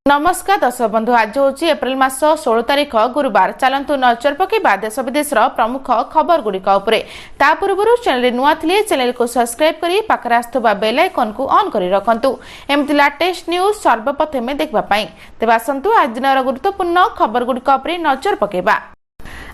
नमस्कार दर्शक बंधु आज हूँ एप्रिल मास 16 तारिख गुरुवार। चलतु नजर पकेबा देश विदेश प्रमुख खबर गुड़िक ता पूर्व चैनल नुआ थे चैनल को सब्सक्राइब कर पाखरे आसुवा बेल आइकन को ऑन कर रखु एमती लेटेस्ट न्यूज सर्वप्रथम देखापी। तेज आसतु आज दिन गुरुत्वपूर्ण खबर गुड़िक नजर पकेबा।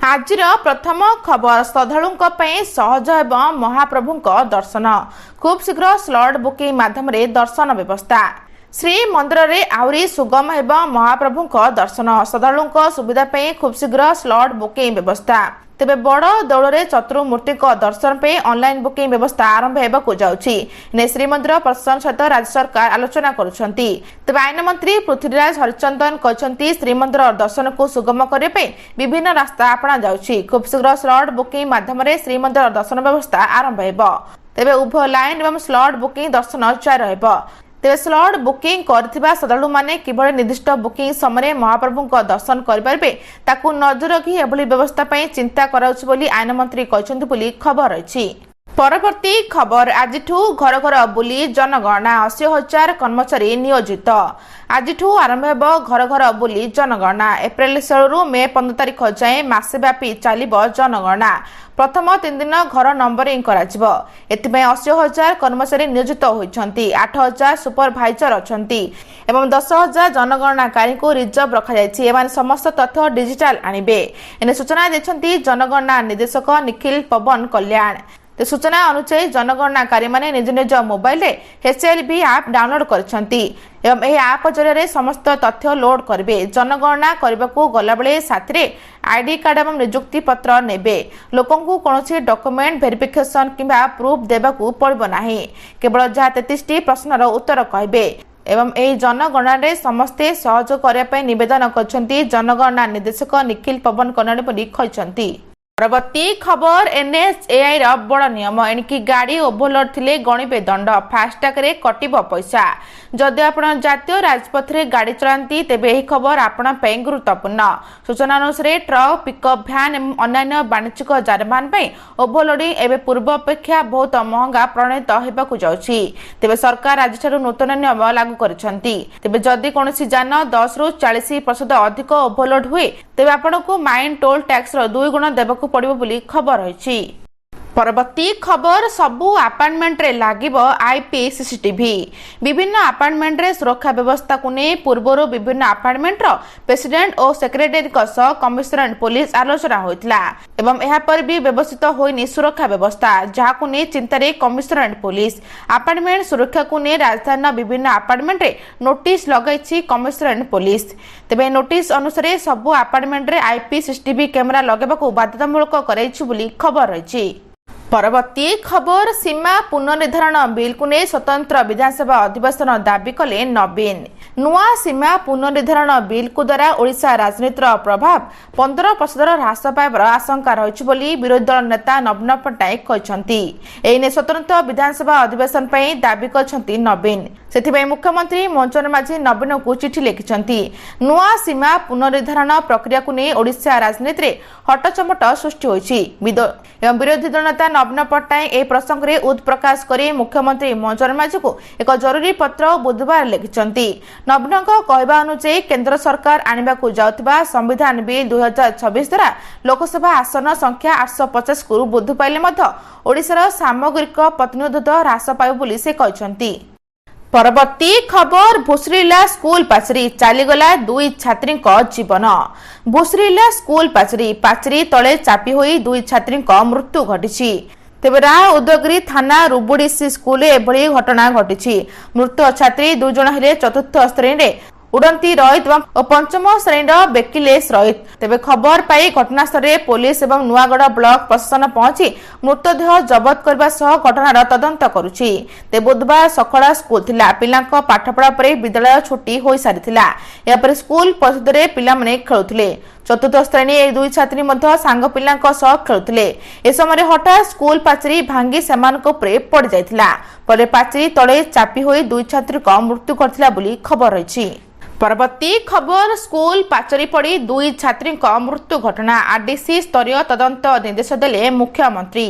आज प्रथम खबर श्रद्धालुओं सहज एवं महाप्रभु दर्शन खूब शीघ्र स्लॉट बुकिंग माध्यम दर्शन व्यवस्था। श्री मंदिर रे आउरी सुगम एवं महाप्रभु दर्शन श्रद्धालुओं सुविधा खूब शीघ्र स्लॉट बुकिंग व्यवस्था। तेबे बड़ दौड़ चतुर्मूर्ति दर्शन पे ऑनलाइन बुकिंग व्यवस्था आरंभ होगा जाऊँगी। श्रीमंदिर प्रशासन सहित राज्य सरकार आलोचना करुछंती। तेबे आईन मंत्री पृथ्वीराज हरिचंदन कहते श्रीमंदिर दर्शन को सुगम करने विभिन्न रास्ता अपना जाऊँगी। खूब शीघ्र स्लॉट बुकिंग माध्यम श्रीमंदिर दर्शन व्यवस्था आरंभ हो। तेबे उभय लाइन एवं स्लॉट बुकिंग दर्शन जारी रहिबो। तेज स्लॉट बुकिंग करथिबा श्रद्धालु माने किभଳି निर्दिष्ट बुकिंग समय महाप्रभु दर्शन करें ताकू नजर रखी एभली व्यवस्था चिंता कराउछि बोली आईन मंत्री कहछन्ति बोली खबर अछि। परवर्ती खबर आज घर घर बुली जनगणना 80,000 कर्मचारी नियोजित। आज आरंभ हो घर घर बुली जनगणना। एप्रिल 16 रु मे 15 तारिख जाए मासेव्यापी चलिबो जनगणना। प्रथम 3 दिन घर नंबरिंग करा एथिबे 80,000 कर्मचारी नियोजित होइछन्ति। 8,000 सुपरभाइजर अछन्ति एवं 10,000 जनगणनाकारी को रिजर्व रखा जायछि। एमान समस्त तथ्य डिजिटल आनिबे एने सूचना देछन्ति जनगणना निर्देशक निखिल पवन कल्याण। सूचना अनुसार जनगणनाकारी माने निज निज मोबाइल रे HLB ऐप डाउनलोड करछन्ति एवं एही ऐप जरिए समस्त तथ्य लोड करबे। जनगणना करबाकू गला बेले साथी रे आईडी कार्ड एवं नियुक्ति पत्र नेबे। लोकों को कोनोसी डॉक्यूमेंट वेरिफिकेशन किबा प्रूफ देबाकू पड़बो नाही। केवल जहा 33 टी प्रश्नर उत्तर कहबे एवं एही जनगणना रे समस्ते सहयोग करबा पई निवेदन करछन्ति जनगणना निर्देशक निखिल पवन कल्याण बोली कहछन्ति। परवर्ती खबर NHAI रा बड़ नियम एणिकी गाड़ी ओभरलोड थिले गणिबे दंड। फास्टैग रे कटिबो पैसा। जदि आपण जातीय राजपथ रे गाड़ी चलांती तेबे एही खबर आपण पे गुरुत्वपूर्ण। सूचना अनुसार ट्रक पिकअप भ्यान एवं अन्य वाणिज्यिक जानबाहन पे ओभरलोडिंग एबे पूर्व अपेक्षा बहुत महंगा प्रणीत हेबाकू जाउछि। तेबे सरकार आज ठारू नूतन नियम लागू करिसंती। तेबे जदि कोनोसी जान 10 रु 40% अधिक ओभरलोड हुए तेबे आपनको माइन टोल टैक्स रो 2 गुण देबाकू पड़िबो बोली खबर होइछि। परवर्ती खबर सबु अपार्टमेंट रे लागिबो IP CCTV। विभिन्न अपार्टमेंट रे सुरक्षा व्यवस्था को ने पूर्वरो विभिन्न अपार्टमेंट रो प्रेसिडेंट और सेक्रेटरी को सह कमिश्नरेट पुलिस आलोचना होइतला एवं एहा पर भी व्यवस्थित होइनी सुरक्षा व्यवस्था जहा को ने चिंता रे कमिश्नरेट पुलिस अपार्टमेंट सुरक्षा को ने राजधानी विभिन्न अपार्टमेंट रे नोटिस लगाइछि कमिश्नरेट पुलिस। तेबे नोटिस अनुसार सबु अपार्टमेंट रे IP CCTV कैमरा लगाबाकू बाध्यतामूलक कराइछि बोली खबर रहिछि। परवर्ती खबर सीमा पुनर्निर्धारण बिल को ने स्वतंत्र विधानसभा अधिवेशन दाबी कले नवीन। नुआ सीमा पुनर्निर्धारण बिल को द्वारा ओडिशा राजनीतिर प्रभाव 15% ह्रास पाइबार आशंका रही बोली विरोधी दल नेता नवीन पट्टनायक कहछन्ति। एने स्वतंत्र विधानसभा अधिवेशन पई दाबी करछन्ति नवीन। सेथिबे मुख्यमंत्री मोहन माझी नवीन को चिठी लिखिछन्ति। नुआ सीमा पुनर्निर्धारण प्रक्रिया को ने ओडिशा राजनीति रे हटचमट सृष्टि होइछि। एवं विरोधी दल नेता नवीन पट्टनायक ए प्रसंग रे उद प्रकाश करी मुख्यमंत्री मोहन माझी को एक जरूरी पत्र बुधवार लिखिछन्ति। नवीन कहवा अनुसार केंद्र सरकार आनिबाकू जाउथिबा संविधान बिल 2026 द्वारा लोकसभा आसन संख्या 850 को वृद्धि पाइले मध्य ओडिशार सामग्रिक प्रतिनिधित्व ह्रास पाइब बोली से कहछन्ति। परवर्ती खबर भुसरिला स्कूल पाचेरी चलीगला 2 छात्री जीवन। भुसरिला स्कूल पाचेरी तले चापी होई 2 छात्री मृत्यु घटी। तेबे राय उदयगिरी थाना रुबुडीसी स्कूल एभली घटना घटी। मृत छात्री 2 जण हेले चतुर्थ श्रेणी रे उड़ंती रोहित और पंचम श्रेणी बेकिलेश रोहित। तेबे खबर पाई घटनास्थल रे पुलिस एवं नुआगढ़ ब्लॉक प्रशासन पहुंची मृतदेह जबत करबा सह घटनार तदंत करुछि। ते बुधवार सखड़ा स्कूल थिला। पिलांक पाठपढ़ा परे विद्यालय छुट्टी होई सारिथिला। या पर स्कूल परिसर रे पिला माने खेलुथिले। चतुर्थ श्रेणी ए 2 छात्री मध्य सांग पिलांक सह खेलुथिले। ए समय हठात स्कूल पाचेरी भांगी सेमानक उपरे पड़ जायथिला। परे पाचेरी तळे चापी होई 2 छात्री मृत्यु करथिला बोली खबर रहिछि। परवर्ती खबर स्कूल पाचेरी पड़ी 2 छात्री मृत्यु घटना। आरडीसी स्तरीय तदंत निर्देश देले मुख्यमंत्री।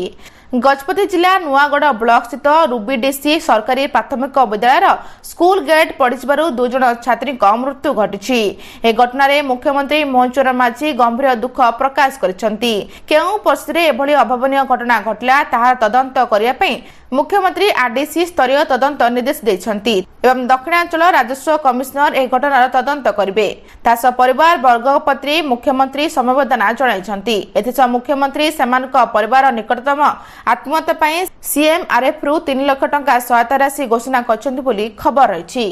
गजपति जिला नुआगढ़ ब्लॉक स्थित रूबीडीसी सरकारी प्राथमिक विद्यालय स्कूल गेट पड़िबारु 2 जन छात्री मृत्यु घटी। ए घटना मुख्यमंत्री मोहन चरण माझी गंभीर दुख प्रकाश करिसेंती। केउ परिस्थिति एभली अभावनीय घटना घटला ताहा तदंत करिया पई मुख्यमंत्री आरडीसी स्तरीय तदंत निर्देश देइछंती एवं दक्षिणांचल राजस्व कमिशनर ए घटनार तदंत करिवे। तास परिवार वर्ग पत्री मुख्यमंत्री समवेदना जणाइछंती। एथिस मुख्यमंत्री सेमानक परिवार निकटतम आत्महत्या पई सीएमआरएफ रु 3 लाख टंका सहायता राशि घोषणा करछंती बोली खबर रहिछि।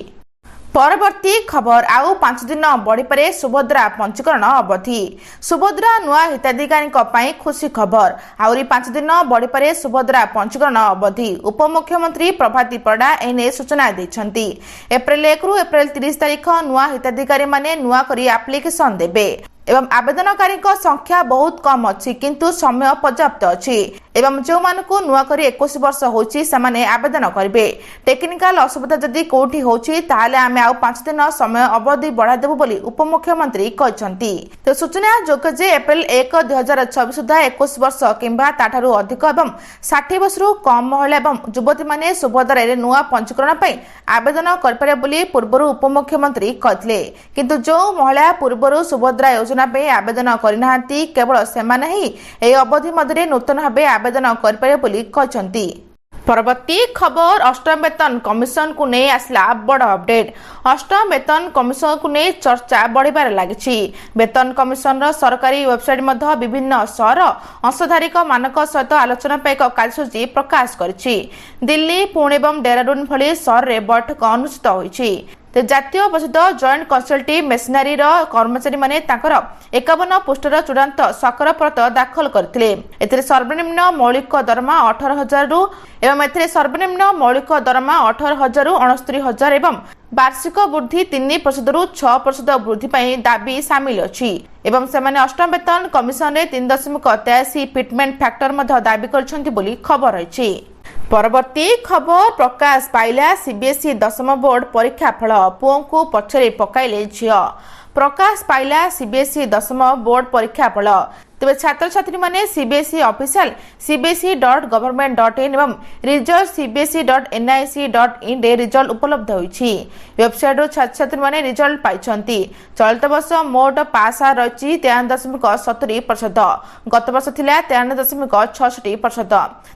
परवर्ती खबर आउ 5 दिन बढ़ी पारे सुभद्रा पंजीकरण अवधि। सुभद्रा नुआ हिताधिकारी खुशी खबर आउरी 5 दिन बढ़ी पारे सुभद्रा पंजीकरण अवधि। उपमुख्यमंत्री प्रभाती परिडा एने सूचना दैछंती। एप्रिल 1 रु एप्रिल 30 तारिख नुआ हिताधिकारी माने नुआ करी एप्लिकेशन देबे एवं आवेदनकारी संख्या बहुत कम अच्छी किंतु समय पर्याप्त अच्छी एवं जो मानकु नुआ करी 21 वर्ष होची समाने आवेदन करिवे। टेक्निकल असुविधा जदि कोठी होची ताहाले आमे आउ 5 दिन समय अवधि बढ़ा देबो बोली उपमुख्यमंत्री कहचंती। तो सूचना जोग्य जे एप्रिल 1 2026 सुधा 21 वर्ष किंबा ताठारु अधिक एवं 60 वर्ष रु कम महिला एवं युवती माने सुभद्रा रे नुआ पंजीकरण पई आवेदन करपारे बोली पूर्वरु उपमुख्यमंत्री कहथिले। किंतु जो महिला पूर्वरु सुभद्रा योजना आवेदन करनाहांती केवल सेमाने ही ए अवधि मध्य नूतन भाव आवेदन करिपारे बोली कहचंती। परवर्ती खबर अष्टम वेतन कमिशन को नहीं आसला बड़ अपडेट। अष्टम वेतन कमिशन को नहीं चर्चा बढ़िबार लागिछि। वेतन कमिशन रो सरकारी वेबसाइट मध्य विभिन्न शहर अंशधारिक मानक सहित आलोचना पे एक कार्यसूची प्रकाश करिछि। दिल्ली पुणे एवं डेहराडून भली शहर रे बैठक अनुष्ठित होइछि। जातीय प्रसिद्ध जॉइंट कंसल्टिंग मेसिनरी कर्मचारी माने 51 पृष्ठर चूड़ांत स्वाक्षरपत्र दाखल करथिले। एथिरे सर्वनिम्न मौलिक दरमा 18,000 रु एवं एथिरे सर्वनिम्न मौलिक दरमा 18,000 रु 69,000 एवं वार्षिक वृद्धि 3% रु 6% वृद्धि पई दाबी शामिल अछि एवं सेमाने अष्टम वेतन कमिशन रे 3.83 फिटमेंट फैक्टर मध्ये दाबी करछंती बोली खबर अछि। परवर्ती खबर प्रकाश पाइला सीबीएसई 10th बोर्ड परीक्षा फल पुओं को पछरे पकाइले झियो। प्रकाश पाइला सीबीएसई 10th बोर्ड परीक्षा फल तेज छात्र छात्री माने सीबीएसई ऑफिशियल cbse.government.in एवं रिजल्ट cbse.nic.in रे रिजल्ट उपलब्ध होईछि। वेबसाइट रो छात्र छात्री माने रिजल्ट पाइछंती। चलित वर्ष मोट पास आ रछि 93.70%। गत वर्ष थिला 93.66%।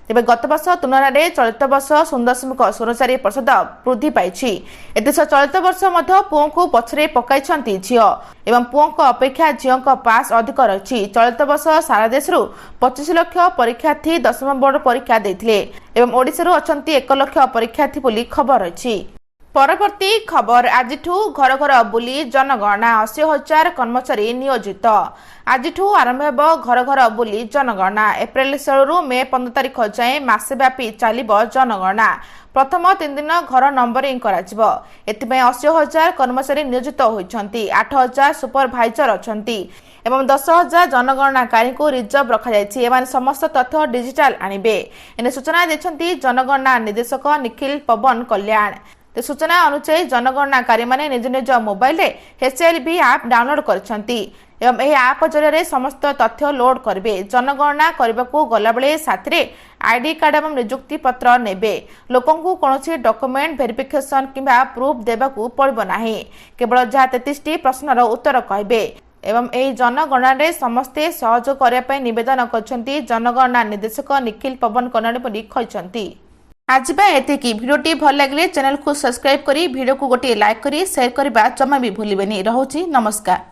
तेबे गत वर्ष तुलना रे चलित वर्ष 0.04% वृद्धि पाइछि। एतेस चलित वर्ष मध्ये पुओं को पछरे पकाइछंती झियो एवं पुओं को अपेक्षा झियो को पास अधिक रछि। चलित वर्ष सारा देश 25 लाख परीक्षार्थी 10th बोर्ड परीक्षा देथिले एवं ओडिसा रो अछंती 1 लाख परीक्षार्थी बोली खबर अछि। परवर्ती खबर आजिठू घर घर बुली जनगणना 80,000 कर्मचारी नियोजित। आजिठू आरंभ हेबो घर घर बुली जनगणना। एप्रिल 16 रु मे 15 तारिख जाए मासे व्यापी चलिबो जनगणना। प्रथम 3 दिन घर नंबरिंग कराजिबो। एथिपय 80,000 कर्मचारी नियोजित होइछंती। 8,000 सुपरवाइजर अछंती एवं 10,000 जनगणनाकारी को रिजर्व रखा जायछि। एमान समस्त तथ्य डिजिटल आनिबे एने सूचना देछंती जनगणना निर्देशक निखिल पवन कल्याण। सूचना अनुसार जनगणनाकारी माने निज निज मोबाइल रे एचएलबी ऐप डाउनलोड करछंती एवं एही ऐप जरिए समस्त तथ्य लोड करबे। जनगणना करबाकू गला बेले साथरे आईडी कार्ड एवं नियुक्ति पत्र नेबे। लोकंकू कोनोसी डॉक्यूमेंट वेरिफिकेशन किबा प्रूफ देबाकू पड़बो नाही। केवल जहा 33टी प्रश्नर उत्तर कहबे एवं एही जनगणना रे समस्ते सहयोग करिया पय निवेदन करछंती जनगणना निर्देशक निखिल पवन कल्याण बोली कहछंती। आज एतिकी भिडियोटी भल लगे चैनल को सब्सक्राइब करी वीडियो को गोटे लाइक करी शेयर करबा जमा भी भूलिबेनी। रहउची नमस्कार।